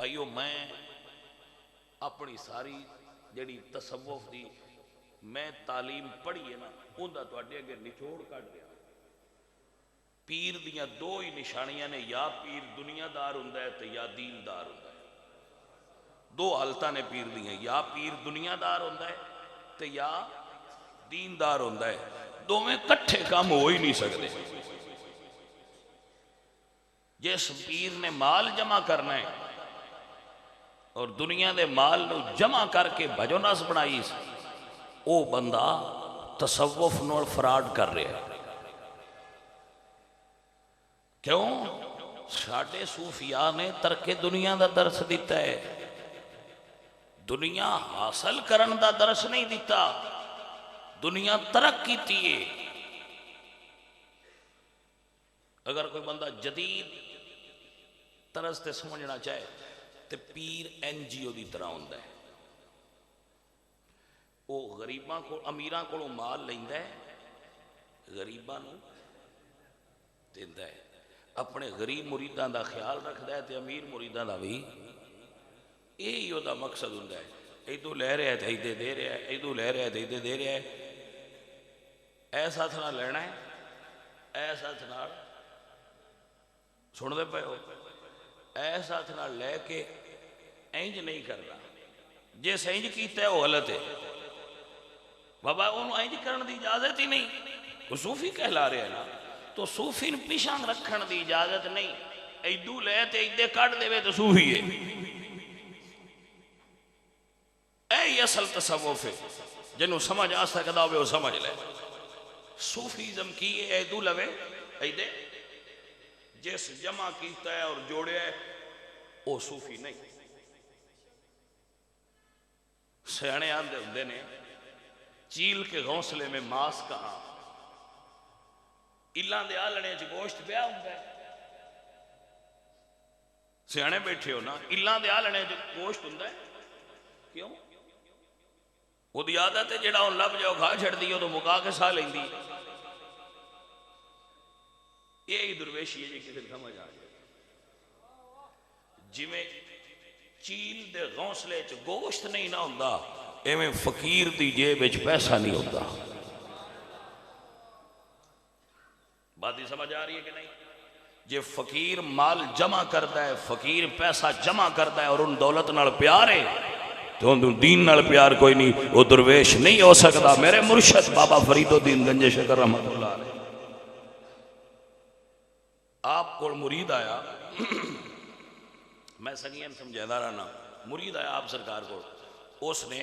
भाईओ मैं अपनी सारी जी तसव्वुफ की मैं तालीम पढ़ी है ना उनका तुहाडे अगे निचोड़ कढ़ रहा। पीर दियां दो ही निशानियां ने, या पीर दुनियादार हुंदा है तो या दीनदार हुंदा है। दो हालतां ने पीर दियां, या पीर दुनियादार हुंदा है तो या दीनदार हुंदा है। दोवें कट्ठे काम हो ही नहीं सकते। जिस पीर ने माल जमा करना है और दुनिया के माल नूं जमा करके भजो नस बनाई, वो बंदा तसव्वुफ नाल फराड कर रहा है। क्यों? साडे सूफिया ने तरके दुनिया का दर्श दिता है, दुनिया हासिल करन दा दर्श नहीं दिता। दुनिया तरक की है। अगर कोई बंदा जदीद तरस से समझना चाहे तो पीर NGO की तरह होंदा है। वो गरीबां को अमीरां को माल लैंदा है, गरीबां नूं दिंदा है, अपने गरीब मुरीदां का ख्याल रखता है तो अमीर मुरीदां का भी यही उसका मकसद होंदा है। इदों लै रहा है तो इदे दे रहा है, इदों लै रहा है तो इदे दे रहा है। ऐसा हथ नाल लैना है, ऐसा हथ नाल सुनते पे हो, ऐसा हथ नाल लैके इंज नहीं करना। जिस इंज किया है वो गलत है बाबा, उन्होंने इंज करने की इजाजत ही नहीं। वो सूफी कहला रहा है ना, तो सूफी ने पिछा रखने की इजाजत नहीं। इदू लै तो इदे कढ़ दे तो सूफी है। यही असल तसव्वुफ है। जिन्होंने समझ आ सकता हो समझ ले। सूफीज़म की है, इदू लवे इदे जिस जमा किया है और जोड़िया है वो सूफी नहीं। सियाने आंदे हुंदे ने, चील के घोंसले में मांस कहाँ, इलां दे आलने च गोश्त पिया हुंदा है। सियाने बैठे हो ना, इलां दे आलने च गोश्त हुंदा है। क्यों? उसकी आदत है, जिहड़ा लभ जाओ खा छड्डी उदों मुका के सह लैंदी। यही दुर्वेशी है जी, किसी को समझ आ जाए। जिमें चील दे घोंसले च गोश्त नहीं ना हुंदा, एवें फकीर दी जेब विच पैसा नहीं होता। बात ही समझ आ रही है कि नहीं? जे फकीर माल जमा करता है, फकीर पैसा जमा करता है और उन दौलत नाल प्यार है तो उन दीन नाल प्यार कोई नहीं। वो दुर्वेश नहीं हो सकता। मेरे मुर्शद बाबा फरीदुद्दीन गंजे शकर रहमतुल्लाह अलैह, आपको मुरीद आया मैं सगियन समझाता रहना, मुरीद आया आप सरकार को, उसने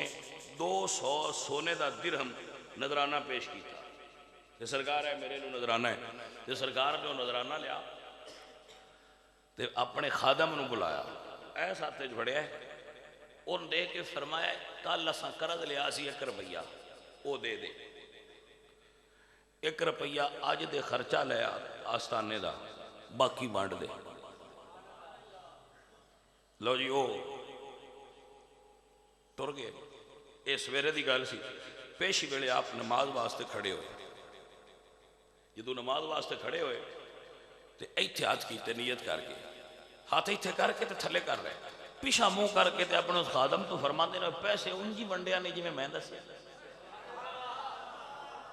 200 सोने का दिरहम नजराना पेश किया। ये सरकार है मेरे को नजराना है। जो सरकार ने नजराना लिया तो अपने खादम को बुलाया, ऐसा हाथ च फड़िया, उन दे के फरमाया कल असा करज लिया सी 1 रुपया, वो दे दे। 1 रुपया अज दे खर्चा लिया आस्थाने का, बाकी वंड दे। लो जी वो तुर गए। ये सवेरे की गल सी। पेशी वेले आप नमाज वास्ते खड़े होए। जो नमाज वास्ते खड़े होए तो इत्थे हाथ किते नीयत करके, हाथ इत्थे करके तो थले कर रहे, पिछा मुँह करके तो अपने उस खादम तो फरमाते रहे पैसे उंज ही वंडिया ने जिवें मैं दस्सिया।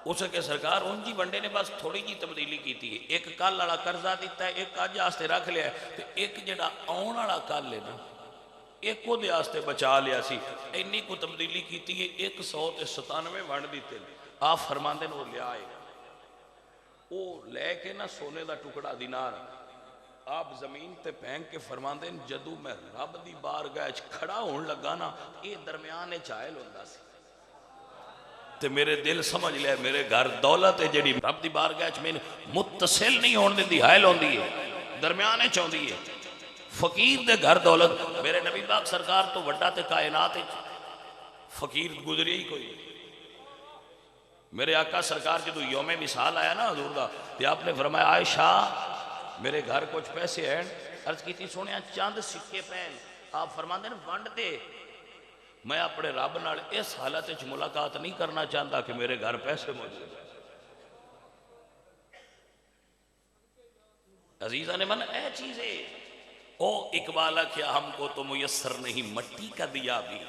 उस के सरकार उंज ही वंडे ने, बस थोड़ी जी तब्दीली की है। एक कल वाला कर्जा दिता है, एक अज वास्ते रख लिया, तो एक जिहड़ा आउण वाला कल है ना, एक उहदे वास्ते बचा लिया सी। इन्नी को तब्दीली की है। 197 वंड दिते। आप फरमाते वो लिया है, वो लैके ना सोने का टुकड़ा दिनार आप जमीन ते फेंक के फरमाते जदों मैं रब की बारगाह खड़ा होने लगा ना, ये दरम्यान चायल होंदा सी ते मेरे दिल समझ लिया मेरे घर दौलत है जी रब की बारगाह मैंने मुतसिल नहीं होने देती, हायल होंदी है, दरम्यान चाहती है। फकीर दे घर दौलत, मेरे नबी पाक सरकार तो वड्डा ते कायनात फकीर गुजरी ही कोई। मेरे आका सरकार जो यौमे मिसाल आया ना हजूर का, तो आपने फरमाया आयशा मेरे घर कुछ पैसे हैं। अर्ज की सोने चंद सिक्के पैन, आप फरमाते हैं वंड दे। मैं अपने रब नाल इस हालत च मुलाकात नहीं करना चाहता कि मेरे घर पैसे मौजूद। अजीजा ने मन यह चीज़ है। ओ इकबाल क्या हमको तो मुयस्सर नहीं मट्टी का दिया भी,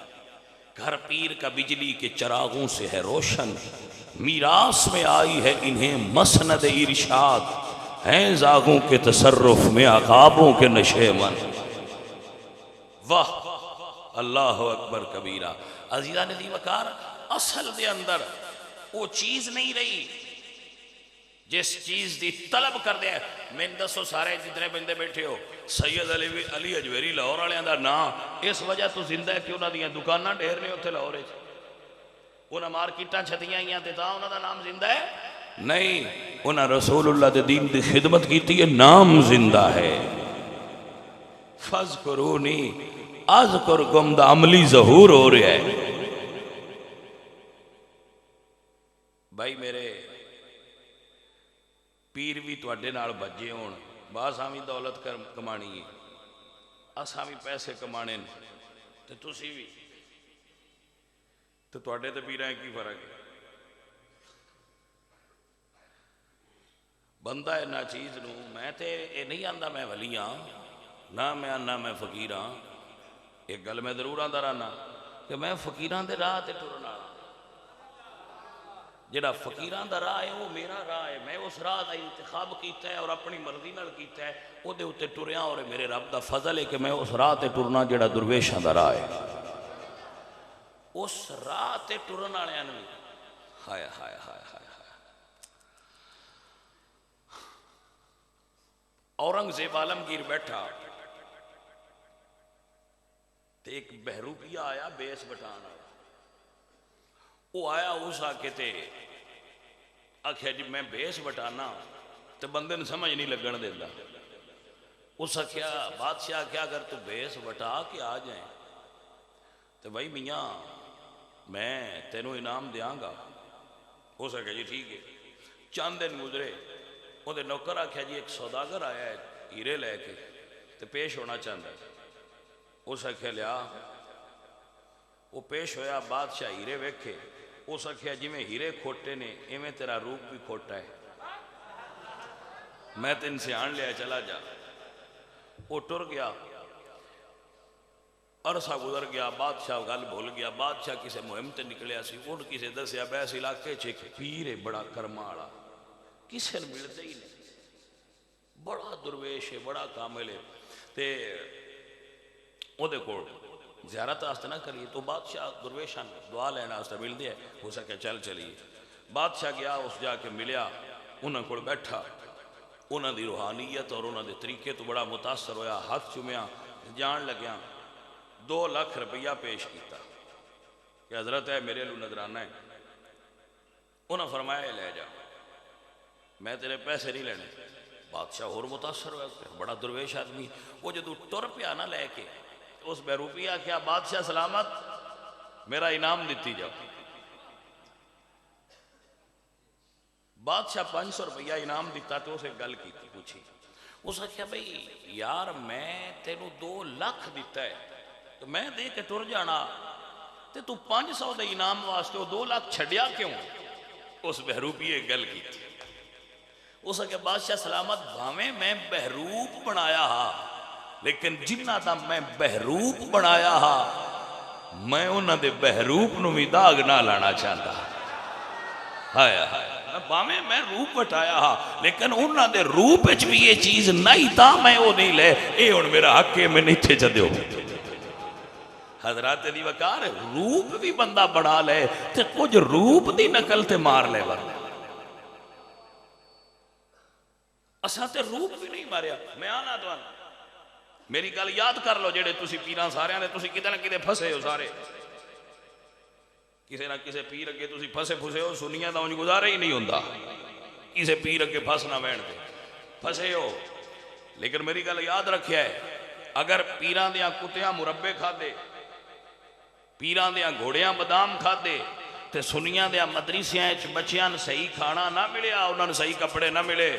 घर पीर का बिजली के चरागों से है रोशन, मीरास में आई है इन्हें मसनद इरशाद, हैं जागों के तसर्रुफ में अकाबों के नशे मन। वाह अल्लाह अकबर कबीरा। अजीजा ने दी वकार, असल दे अंदर वो चीज नहीं रही जिस चीज की तलब कर दे। मैंने दसो सारे जितने बंदे बैठे हो, सैयद अली अजमेरी लाहौर वाले का ना इस वजह तो जिंदा है कि उन्होंने दुकाना ढेर ने उत्थे लाहौर उन्हें मार्केटा छतियां ही उन्होंने नाम जिंदा है नहीं, उन्हें रसूलुल्लाह दे दीन की खिदमत की है, नाम जिंदा है। फज़कुरूनी अज़कुरकुम दा अमली ज़हूर हो रहा है। भाई मेरे पीर भी तुहाडे नाल बजे होण, असां भी दौलत कमानी है, असां भी पैसे कमाने ते तुसी भी, तो तुहाडे ते पीरां की फर्क है? बंदा इन्ना चीज़ नूं, मैं तो ये नहीं आंदा मैं वली हाँ ना, मैं आना मैं फकीर हाँ। एक गल मैं जरूर आंदा रहना कि मैं फकीरां दे राह ते टुरन वाला, जिहड़ा फकीरां दा राह है वो मेरा राह है, मैं उस राह का इंतखाब किया है और अपनी मर्जी नाल किया है, उहदे उत्ते टुरिया और मेरे रब दा फजल है कि मैं उस राह ते टुरना जिहड़ा दुरवेशां दा राह है। उस राह ते टुरन वालियां नूं हाय हाय हाय हाय हाय। औरंगजेब आलमगीर बैठा ते एक बहरूपिया आया बेस बटाना, वो आया उस आके ते आख्या जी मैं बेस बटाना, तो बंदे ने समझ नहीं लगन देता। उस आख्या बादशाह क्या अगर तू बेस बटा के आ जाए तो भाई मियाँ मैं तेनों इनाम देंगा। उस आख्या जी ठीक है। चंद दिन गुजरे, वो नौकर आख्या जी एक सौदागर आया है हीरे लैके तो पेश होना चाहता है। उस आख्या लिया, वो पेश होया, बादशाह हीरे वेखे, उस आख्या जिमें हीरे खोटे ने इवें तेरा रूप भी खोटा है, मैं तेन सियाण लिया चला जा। वो टुर गया, अरसा गुजर गया, बादशाह गल भूल गया। बादशाह किसी मुहिम से निकलिया सी, उन किसी दसिया बैस इलाके च एक पीर है बड़ा कर्मा वाला, किसी ने मिलते ही नहीं, बड़ा दुर्वेश है बड़ा कामिल है, ते ओदे कोल ज़ियारत वास्ते ना करिए। तो बादशाह दुर्वेशां दुआ लैने वास्ते मिलते है, हो सके चल चलिए। बादशाह गया, उस जाके मिलिया, उन्होंने कोल बैठा, उन्होंने दी रूहानियत और उन्होंने तरीके तो बड़ा मुतासर होया, हाथ चुमिया, जान लग्या 2 लाख रुपया पेश किया कि हजरत है मेरे लू नजराना है। उन्हें फरमाया ले जा, मैं तेरे पैसे नहीं लेने। बादशाह होर मुतासर होया, बड़ा दुर्वेश आदमी। वो जो टुर पिया ना लैके, उस बहरूपिया क्या बादशाह सलामत, मेरा इनाम दिती जाओ। बादशाह 500 रुपया इनाम दिता तो उसे गल की पूछी, उस आख्या भाई यार मैं तेनों 2 लाख दिता है तो मैं दे के टुर जाना, ते तू 500 दे इनाम वास्ते वो 2 लाख छड़िया क्यों? उस बहरूपिये गल की। उस आख्या बादशाह सलामत, भावें मैं बहरूप बनाया हा, लेकिन जिन्ना दा मैं बहरूप बनाया हा, मैं उन्होंने बहरूप नूं भी दाग ना लाना चाहता। हाय हाय, भावें मैं रूप बटाया हा, लेकिन उन्होंने रूप च भी ये चीज नहीं था, मैं वो नहीं ले, ये हुण मेरा हक है, मैं नहीं थे चलो। हजरात दी वकार, रूप भी बंदा बना ले ते कुछ रूप दी नकल ते मार ले। असां ते रूप भी नहीं मारिया। मैं आना तो मेरी गल याद कर लो, जेडे तुसी पीरां सारियां दे तुसी किते ना किते फसे हो, सारे किसी ना किसी पीर अगे तुसी फसे फुसे हो। सुनिया दा उंज गुजारा ही नहीं होंदा, किसी पीर अगे फस ना बैण ते फसे हो। लेकिन मेरी गल याद रखिया है, अगर पीरां दियां कुत्तियां मुरब्बे खादे, पीरां दियां घोड़ियां बदाम खादे, ते सुनिया दियां मदरसियां च बच्चियां सही खाना ना मिलिया, उन्होंने सही कपड़े ना मिले,